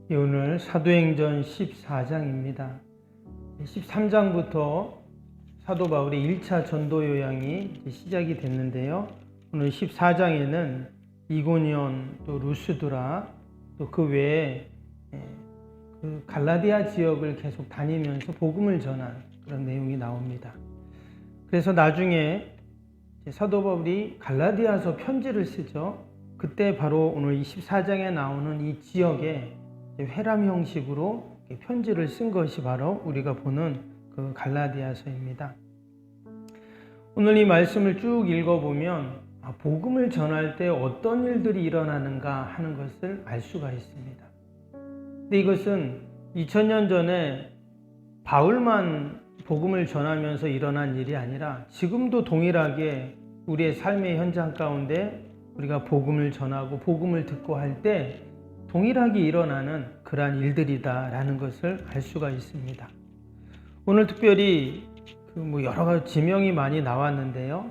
오늘 사도행전 14장입니다. 13장부터 사도 바울의 1차 전도 요양이 시작이 됐는데요. 오늘 14장에는 이고니온, 또 루스드라, 또 그 외에 그 갈라디아 지역을 계속 다니면서 복음을 전한 그런 내용이 나옵니다. 그래서 나중에 사도 바울이 갈라디아서 편지를 쓰죠. 그때 바로 오늘 24장에 나오는 이 지역에 회람 형식으로 편지를 쓴 것이 바로 우리가 보는 그 갈라디아서입니다. 오늘 이 말씀을 쭉 읽어보면 복음을 전할 때 어떤 일들이 일어나는가 하는 것을 알 수가 있습니다. 근데 이것은 2000년 전에 바울만 복음을 전하면서 일어난 일이 아니라 지금도 동일하게 우리의 삶의 현장 가운데 우리가 복음을 전하고 복음을 듣고 할 때 동일하게 일어나는 그러한 일들이다라는 것을 알 수가 있습니다. 오늘 특별히 여러 가지 지명이 많이 나왔는데요.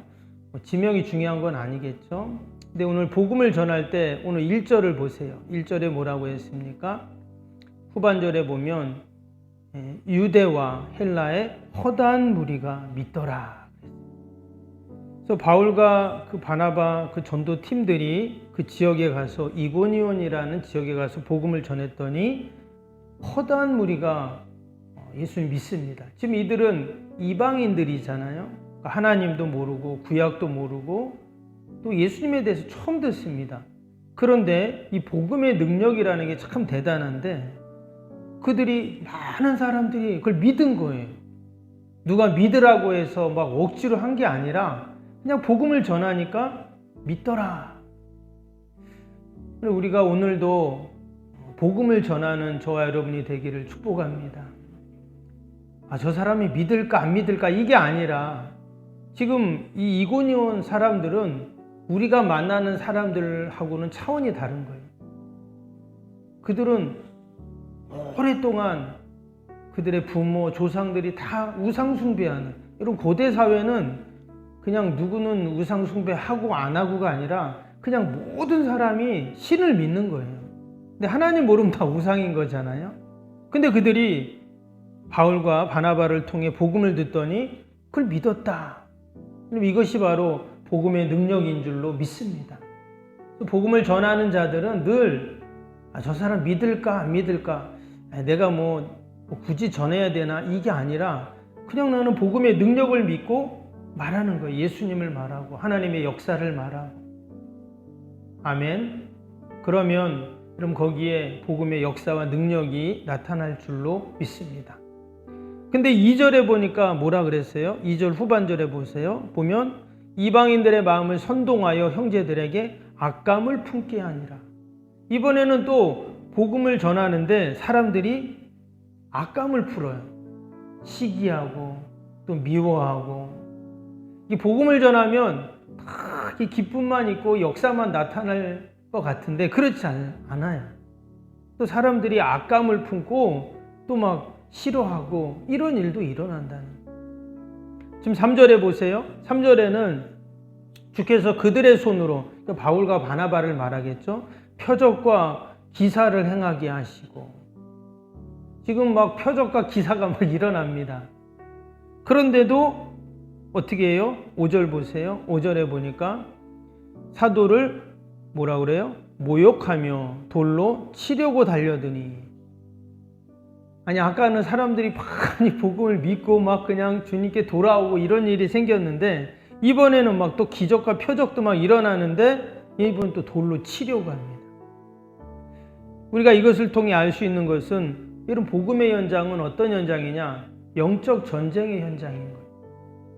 지명이 중요한 건 아니겠죠. 근데 오늘 복음을 전할 때 오늘 1절을 보세요. 1절에 뭐라고 했습니까? 후반절에 보면 유대와 헬라의 허다한 무리가 믿더라. 그래서 바울과 그 바나바 그 전도 팀들이 그 지역에 가서 이고니온이라는 지역에 가서 복음을 전했더니 허다한 무리가 예수님 믿습니다. 지금 이들은 이방인들이잖아요. 하나님도 모르고 구약도 모르고 또 예수님에 대해서 처음 듣습니다. 그런데 이 복음의 능력이라는 게 참 대단한데 그들이 많은 사람들이 그걸 믿은 거예요. 누가 믿으라고 해서 막 억지로 한 게 아니라 그냥 복음을 전하니까 믿더라. 우리가 오늘도 복음을 전하는 저와 여러분이 되기를 축복합니다. 저 사람이 믿을까 안 믿을까 이게 아니라 지금 이 이고니온 사람들은 우리가 만나는 사람들하고는 차원이 다른 거예요. 그들은 오랫동안 그들의 부모, 조상들이 다 우상숭배하는 이런 고대 사회는 그냥 누구는 우상숭배하고 안 하고가 아니라 그냥 모든 사람이 신을 믿는 거예요. 근데 하나님 모르면 다 우상인 거잖아요. 근데 그들이 바울과 바나바를 통해 복음을 듣더니 그걸 믿었다. 그럼 이것이 바로 복음의 능력인 줄로 믿습니다. 복음을 전하는 자들은 늘 저 사람 믿을까 안 믿을까 내가 뭐 굳이 전해야 되나 이게 아니라 그냥 나는 복음의 능력을 믿고 말하는 거예요. 예수님을 말하고 하나님의 역사를 말하고. 아멘. 그러면 거기에 복음의 역사와 능력이 나타날 줄로 믿습니다. 근데 2절에 보니까 뭐라 그랬어요? 2절 후반절에 보세요. 보면 이방인들의 마음을 선동하여 형제들에게 악감을 품게 하니라. 이번에는 또 복음을 전하는데 사람들이 악감을 풀어요. 시기하고 또 미워하고. 이 복음을 전하면 이 기쁨만 있고 역사만 나타날 것 같은데 그렇지 않아요. 또 사람들이 악감을 품고 또 막 싫어하고 이런 일도 일어난다는. 지금 3절에 보세요. 3절에는 주께서 그들의 손으로 바울과 바나바를 말하겠죠. 표적과 기사를 행하게 하시고 지금 막 표적과 기사가 막 일어납니다. 그런데도 어떻게 해요? 5절 보세요. 5절에 보니까 사도를 뭐라 그래요? 모욕하며 돌로 치려고 달려드니. 아니 아까는 사람들이 많이 복음을 믿고 막 그냥 주님께 돌아오고 이런 일이 생겼는데 이번에는 막 또 기적과 표적도 막 일어나는데 이번 또 돌로 치려고 합니다. 우리가 이것을 통해 알 수 있는 것은 이런 복음의 현장은 어떤 현장이냐? 영적 전쟁의 현장인 거예요.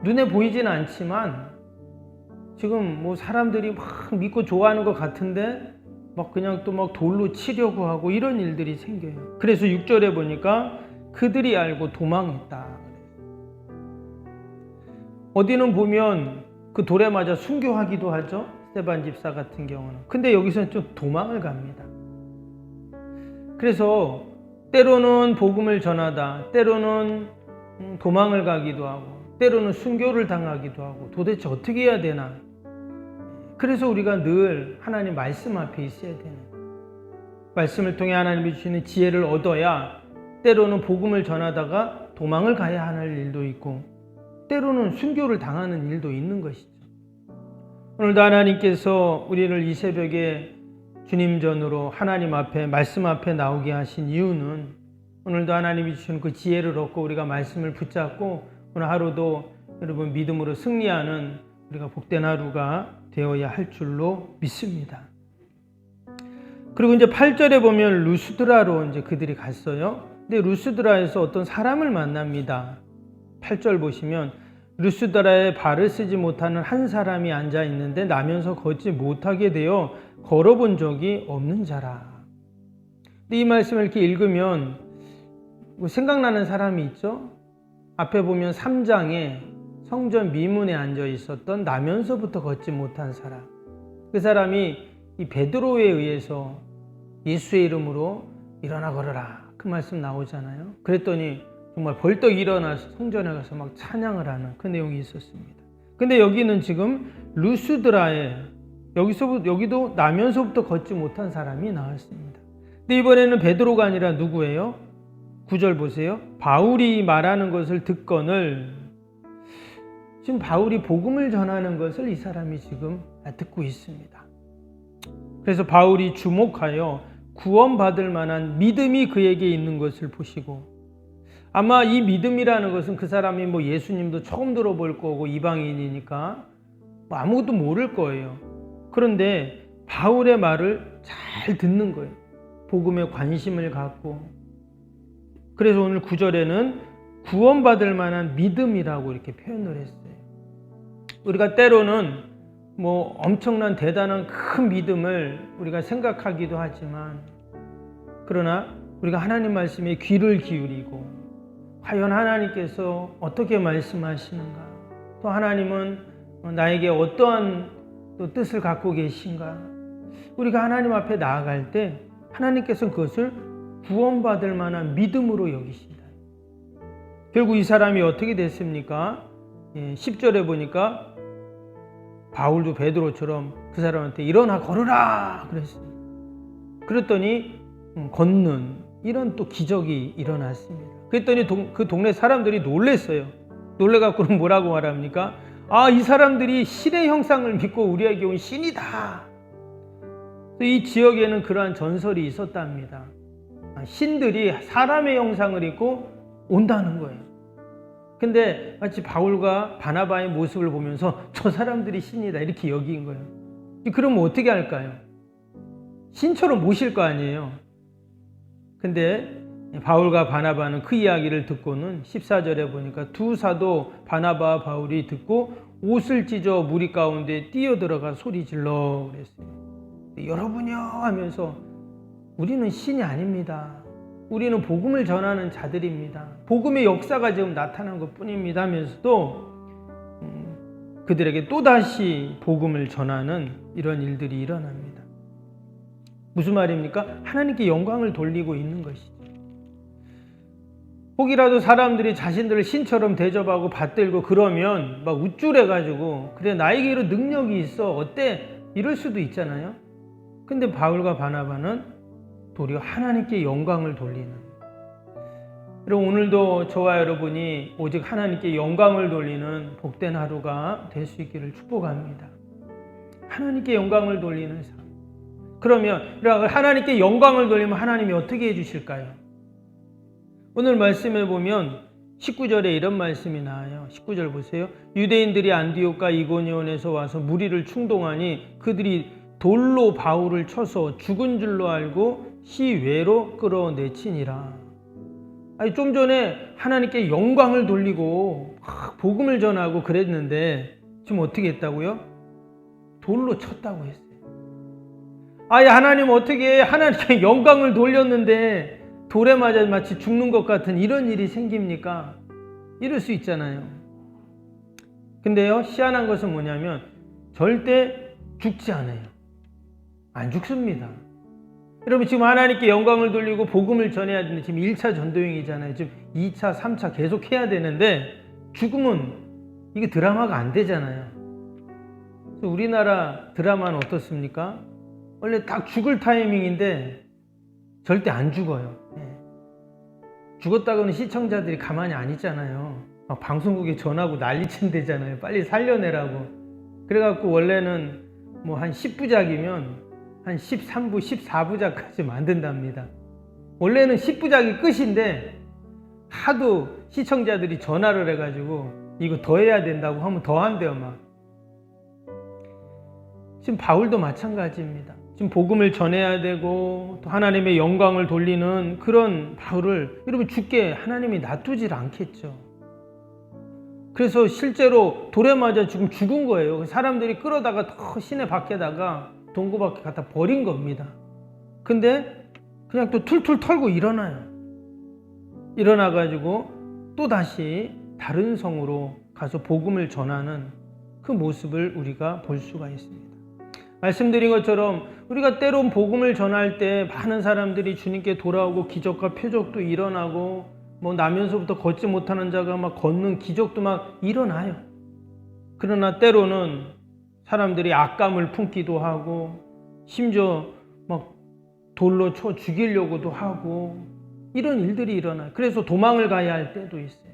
눈에 보이지는 않지만 지금 뭐 사람들이 막 믿고 좋아하는 것 같은데 막 그냥 또 막 돌로 치려고 하고 이런 일들이 생겨요. 그래서 6절에 보니까 그들이 알고 도망했다. 어디는 보면 그 돌에 맞아 순교하기도 하죠. 스데반 집사 같은 경우는. 근데 여기서는 좀 도망을 갑니다. 그래서 때로는 복음을 전하다, 때로는 도망을 가기도 하고 때로는 순교를 당하기도 하고 도대체 어떻게 해야 되나. 그래서 우리가 늘 하나님 말씀 앞에 있어야 되는. 말씀을 통해 하나님이 주시는 지혜를 얻어야 때로는 복음을 전하다가 도망을 가야 하는 일도 있고 때로는 순교를 당하는 일도 있는 것이죠. 오늘도 하나님께서 우리를 이 새벽에 주님 전으로 하나님 앞에 말씀 앞에 나오게 하신 이유는 오늘도 하나님이 주시는 그 지혜를 얻고 우리가 말씀을 붙잡고 오늘 하루도 여러분 믿음으로 승리하는 우리가 복된 하루가 되어야 할 줄로 믿습니다. 그리고 이제 8절에 보면 루스드라로 이제 그들이 갔어요. 근데 루스드라에서 어떤 사람을 만납니다. 8절 보시면 루스드라에 발을 쓰지 못하는 한 사람이 앉아 있는데 나면서 걷지 못하게 되어 걸어본 적이 없는 자라. 근데 이 말씀을 이렇게 읽으면 생각나는 사람이 있죠. 앞에 보면 3장에 성전 미문에 앉아 있었던 나면서부터 걷지 못한 사람. 그 사람이 이 베드로에 의해서 예수의 이름으로 일어나 걸어라. 그 말씀 나오잖아요. 그랬더니 정말 벌떡 일어나서 성전에 가서 막 찬양을 하는 그 내용이 있었습니다. 근데 여기는 지금 루스드라에 여기도 나면서부터 걷지 못한 사람이 나왔습니다. 근데 이번에는 베드로가 아니라 누구예요? 9절 보세요. 바울이 말하는 것을 듣거늘 지금 바울이 복음을 전하는 것을 이 사람이 지금 듣고 있습니다. 그래서 바울이 주목하여 구원받을 만한 믿음이 그에게 있는 것을 보시고 아마 이 믿음이라는 것은 그 사람이 뭐 예수님도 처음 들어볼 거고 이방인이니까 뭐 아무것도 모를 거예요. 그런데 바울의 말을 잘 듣는 거예요. 복음에 관심을 갖고. 그래서 오늘 9절에는 구원받을 만한 믿음이라고 이렇게 표현을 했어요. 우리가 때로는 뭐 엄청난 대단한 큰 믿음을 우리가 생각하기도 하지만 그러나 우리가 하나님 말씀에 귀를 기울이고 과연 하나님께서 어떻게 말씀하시는가 또 하나님은 나에게 어떠한 또 뜻을 갖고 계신가 우리가 하나님 앞에 나아갈 때 하나님께서는 그것을 구원받을 만한 믿음으로 여기신다. 결국 이 사람이 어떻게 됐습니까? 10절에 보니까 바울도 베드로처럼 그 사람한테 일어나 걸으라 그랬어요. 그랬더니 걷는 이런 또 기적이 일어났습니다. 그랬더니 그 동네 사람들이 놀랬어요. 놀래갖고는 뭐라고 말합니까? 아, 이 사람들이 신의 형상을 믿고 우리에게 온 신이다. 이 지역에는 그러한 전설이 있었답니다. 신들이 사람의 형상을 입고 온다는 거예요. 근데 마치 바울과 바나바의 모습을 보면서 저 사람들이 신이다 이렇게 여긴 거예요. 그럼 어떻게 할까요? 신처럼 모실 거 아니에요. 근데 바울과 바나바는 그 이야기를 듣고는 14절에 보니까 두 사도 바나바와 바울이 듣고 옷을 찢어 무리 가운데 뛰어들어가 소리질러 그랬어요. 여러분요 하면서 우리는 신이 아닙니다. 우리는 복음을 전하는 자들입니다. 복음의 역사가 지금 나타난 것뿐입니다 하면서도 그들에게 또다시 복음을 전하는 이런 일들이 일어납니다. 무슨 말입니까? 하나님께 영광을 돌리고 있는 것이죠. 혹이라도 사람들이 자신들을 신처럼 대접하고 받들고 그러면 막 우쭐해가지고 그래 나에게 이런 능력이 있어 어때? 이럴 수도 있잖아요. 근데 바울과 바나바는 도리어 하나님께 영광을 돌리는. 그럼 오늘도 저와 여러분이 오직 하나님께 영광을 돌리는 복된 하루가 될 수 있기를 축복합니다. 하나님께 영광을 돌리는 삶. 그러면 하나님께 영광을 돌리면 하나님이 어떻게 해주실까요? 오늘 말씀에 보면 19절에 이런 말씀이 나와요. 19절 보세요. 유대인들이 안디옥과 이고니온에서 와서 무리를 충동하니 그들이 돌로 바울을 쳐서 죽은 줄로 알고 시외로 끌어내치니라. 아니, 좀 전에 하나님께 영광을 돌리고 복음을 전하고 그랬는데 지금 어떻게 했다고요? 돌로 쳤다고 했어요. 아니, 하나님 어떻게 하나님께 영광을 돌렸는데 돌에 맞아 마치 죽는 것 같은 이런 일이 생깁니까? 이럴 수 있잖아요. 근데요, 희한한 것은 뭐냐면 절대 죽지 않아요. 안 죽습니다. 여러분 지금 하나님께 영광을 돌리고 복음을 전해야 되는데 지금 1차 전도행이잖아요. 지금 2차, 3차 계속 해야 되는데 죽으면 이게 드라마가 안 되잖아요. 그래서 우리나라 드라마는 어떻습니까? 원래 딱 죽을 타이밍인데 절대 안 죽어요. 죽었다고는 시청자들이 가만히 안 있잖아요. 막 방송국에 전화하고 난리친대잖아요. 빨리 살려내라고. 그래갖고 원래는 뭐 한 10부작이면 한 13부, 14부작까지 만든답니다. 원래는 10부작이 끝인데 하도 시청자들이 전화를 해가지고 이거 더 해야 된다고 하면 더 한대요, 막. 지금 바울도 마찬가지입니다. 지금 복음을 전해야 되고 또 하나님의 영광을 돌리는 그런 바울을 여러분 죽게 하나님이 놔두질 않겠죠. 그래서 실제로 돌에 맞아 지금 죽은 거예요. 사람들이 끌어다가 더 시내 밖에다가 동구 밖에 갖다 버린 겁니다. 근데 그냥 또 툴툴 털고 일어나요. 일어나가지고 또 다시 다른 성으로 가서 복음을 전하는 그 모습을 우리가 볼 수가 있습니다. 말씀드린 것처럼 우리가 때론 복음을 전할 때 많은 사람들이 주님께 돌아오고 기적과 표적도 일어나고 뭐 나면서부터 걷지 못하는 자가 막 걷는 기적도 막 일어나요. 그러나 때로는 사람들이 악감을 품기도 하고 심지어 막 돌로 쳐 죽이려고도 하고 이런 일들이 일어나요. 그래서 도망을 가야 할 때도 있어요.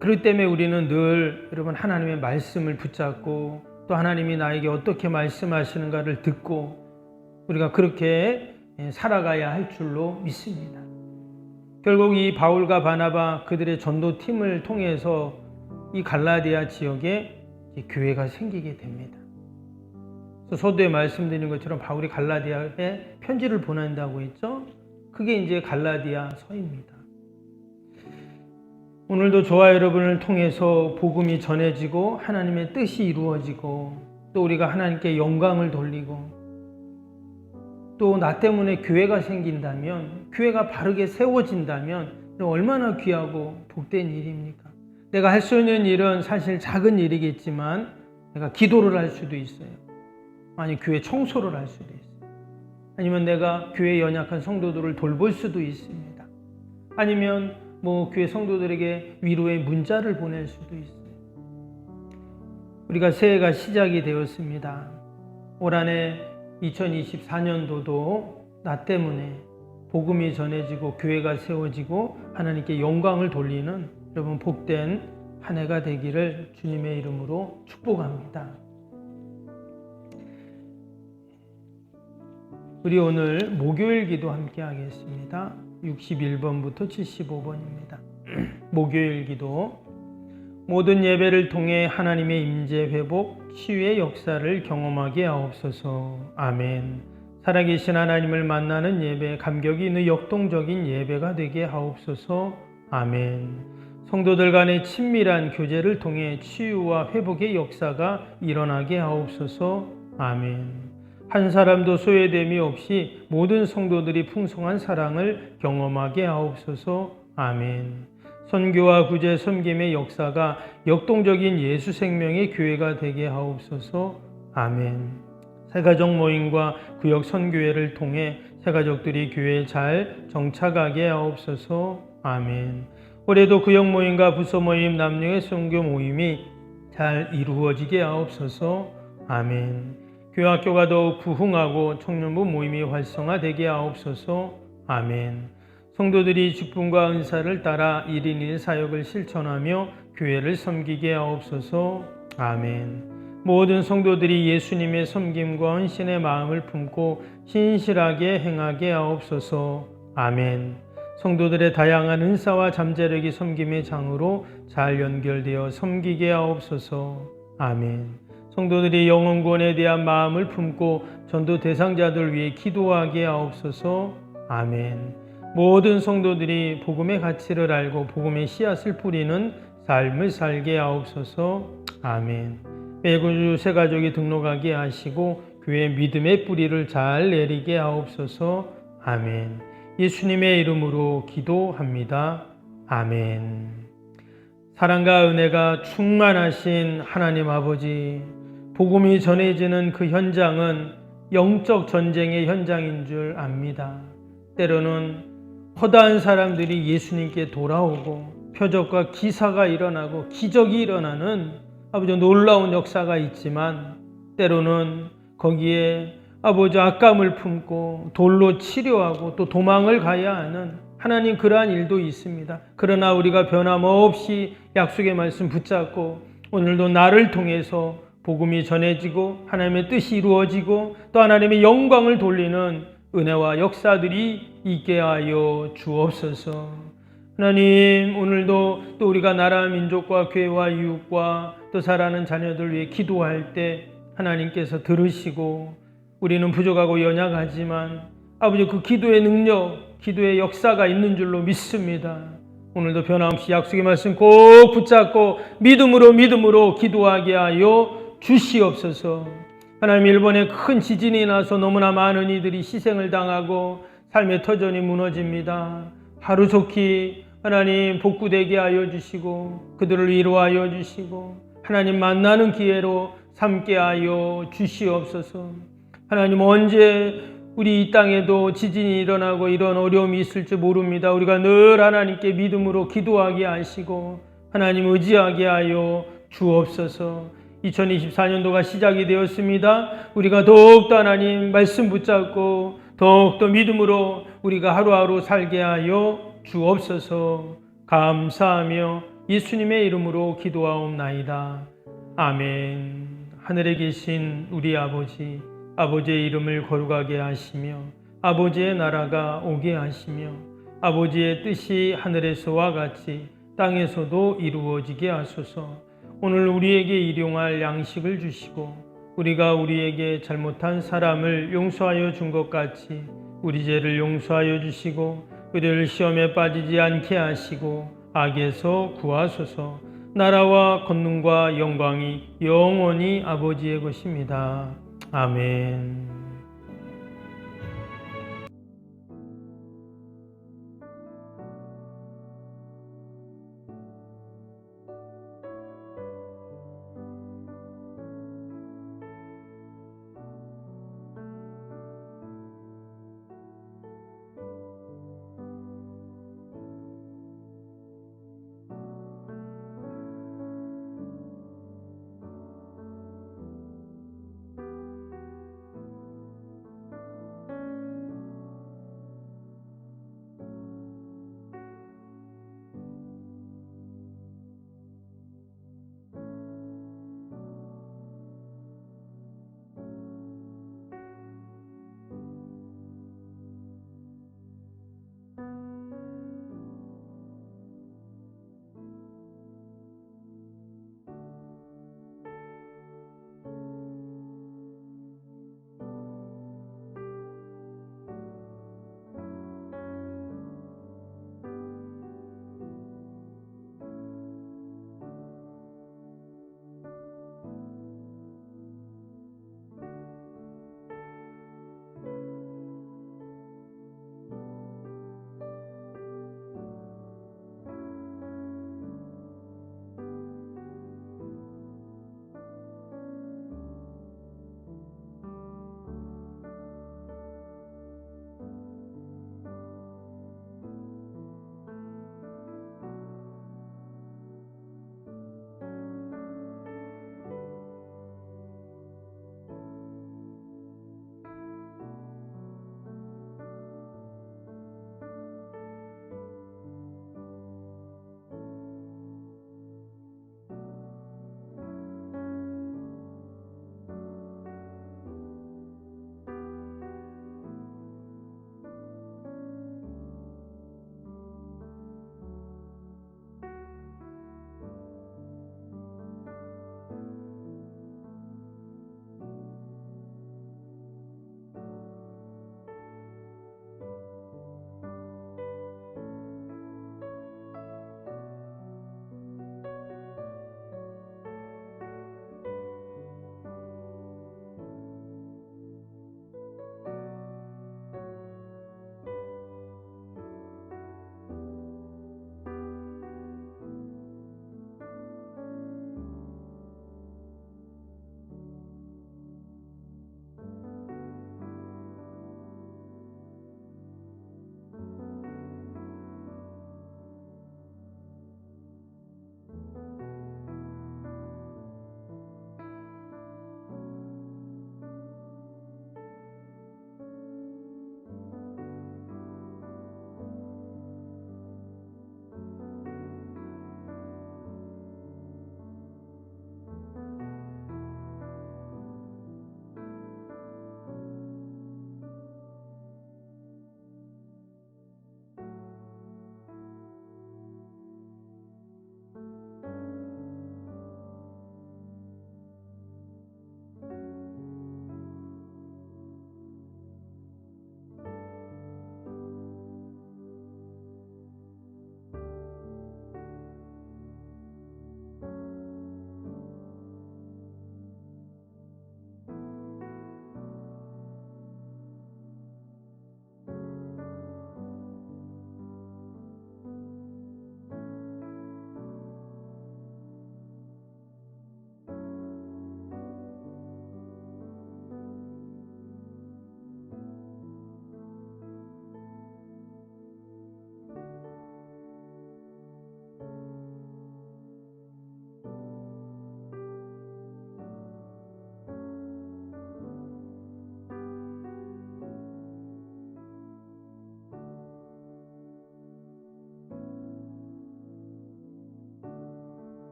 그렇기 때문에 우리는 늘 여러분 하나님의 말씀을 붙잡고 또 하나님이 나에게 어떻게 말씀하시는가를 듣고 우리가 그렇게 살아가야 할 줄로 믿습니다. 결국 이 바울과 바나바 그들의 전도팀을 통해서 이 갈라디아 지역에 교회가 생기게 됩니다. 서두에 말씀드린 것처럼 바울이 갈라디아에 편지를 보낸다고 했죠. 그게 이제 갈라디아 서입니다. 오늘도 저와 여러분을 통해서 복음이 전해지고 하나님의 뜻이 이루어지고 또 우리가 하나님께 영광을 돌리고 또 나 때문에 교회가 생긴다면, 교회가 바르게 세워진다면 얼마나 귀하고 복된 일입니까? 내가 할 수 있는 일은 사실 작은 일이겠지만 내가 기도를 할 수도 있어요. 아니 교회 청소를 할 수도 있어요. 아니면 내가 교회 연약한 성도들을 돌볼 수도 있습니다. 아니면 뭐 교회 성도들에게 위로의 문자를 보낼 수도 있어요. 우리가 새해가 시작이 되었습니다. 올 한해 2024년도도 나 때문에 복음이 전해지고 교회가 세워지고 하나님께 영광을 돌리는 여러분 복된 한 해가 되기를 주님의 이름으로 축복합니다. 우리 오늘 목요일 기도 함께 하겠습니다. 61번부터 75번입니다. 목요일 기도. 모든 예배를 통해 하나님의 임재 회복, 치유의 역사를 경험하게 하옵소서. 아멘. 살아계신 하나님을 만나는 예배, 감격이 있는 역동적인 예배가 되게 하옵소서. 아멘. 성도들 간의 친밀한 교제를 통해 치유와 회복의 역사가 일어나게 하옵소서. 아멘. 한 사람도 소외됨이 없이 모든 성도들이 풍성한 사랑을 경험하게 하옵소서. 아멘. 선교와 구제 섬김의 역사가 역동적인 예수 생명의 교회가 되게 하옵소서. 아멘. 새가족 모임과 구역 선교회를 통해 새가족들이 교회에 잘 정착하게 하옵소서. 아멘. 올해도 구역 모임과 부서 모임, 남녀의 선교 모임이 잘 이루어지게 하옵소서. 아멘. 교학교가 더욱 부흥하고 청년부 모임이 활성화되게 하옵소서. 아멘. 성도들이 직분과 은사를 따라 1인 1 사역을 실천하며 교회를 섬기게 하옵소서. 아멘. 모든 성도들이 예수님의 섬김과 헌신의 마음을 품고 신실하게 행하게 하옵소서. 아멘. 성도들의 다양한 은사와 잠재력이 섬김의 장으로 잘 연결되어 섬기게 하옵소서. 아멘. 성도들이 영혼구원에 대한 마음을 품고 전도 대상자들 위해 기도하게 하옵소서. 아멘. 모든 성도들이 복음의 가치를 알고 복음의 씨앗을 뿌리는 삶을 살게 하옵소서. 아멘. 매주 새가족이 등록하게 하시고 교회 믿음의 뿌리를 잘 내리게 하옵소서. 아멘. 예수님의 이름으로 기도합니다. 아멘. 사랑과 은혜가 충만하신 하나님 아버지, 복음이 전해지는 그 현장은 영적 전쟁의 현장인 줄 압니다. 때로는 허다한 사람들이 예수님께 돌아오고 표적과 기사가 일어나고 기적이 일어나는 아버지 놀라운 역사가 있지만 때로는 거기에 아버지 악감을 품고 돌로 치료하고 또 도망을 가야 하는 하나님 그러한 일도 있습니다. 그러나 우리가 변함없이 약속의 말씀 붙잡고 오늘도 나를 통해서 복음이 전해지고 하나님의 뜻이 이루어지고 또 하나님의 영광을 돌리는 은혜와 역사들이 있게 하여 주옵소서. 하나님 오늘도 또 우리가 나라 민족과 교회와 이웃과 또 사랑하는 자녀들 위해 기도할 때 하나님께서 들으시고 우리는 부족하고 연약하지만 아버지 그 기도의 능력, 기도의 역사가 있는 줄로 믿습니다. 오늘도 변함없이 약속의 말씀 꼭 붙잡고 믿음으로 기도하게 하여 주시옵소서. 하나님 일본에 큰 지진이 나서 너무나 많은 이들이 희생을 당하고 삶의 터전이 무너집니다. 하루속히 하나님 복구되게 하여 주시고 그들을 위로하여 주시고 하나님 만나는 기회로 삼게 하여 주시옵소서. 하나님 언제 우리 이 땅에도 지진이 일어나고 이런 어려움이 있을지 모릅니다. 우리가 늘 하나님께 믿음으로 기도하게 하시고 하나님 의지하게 하여 주옵소서. 2024년도가 시작이 되었습니다. 우리가 더욱더 하나님 말씀 붙잡고 더욱더 믿음으로 우리가 하루하루 살게 하여 주옵소서. 감사하며 예수님의 이름으로 기도하옵나이다. 아멘. 하늘에 계신 우리 아버지, 아버지의 이름을 거룩하게 하시며 아버지의 나라가 오게 하시며 아버지의 뜻이 하늘에서와 같이 땅에서도 이루어지게 하소서. 오늘 우리에게 일용할 양식을 주시고 우리가 우리에게 잘못한 사람을 용서하여 준 것 같이 우리 죄를 용서하여 주시고 우리를 시험에 빠지지 않게 하시고 악에서 구하소서. 나라와 권능과 영광이 영원히 아버지의 것입니다. 아멘.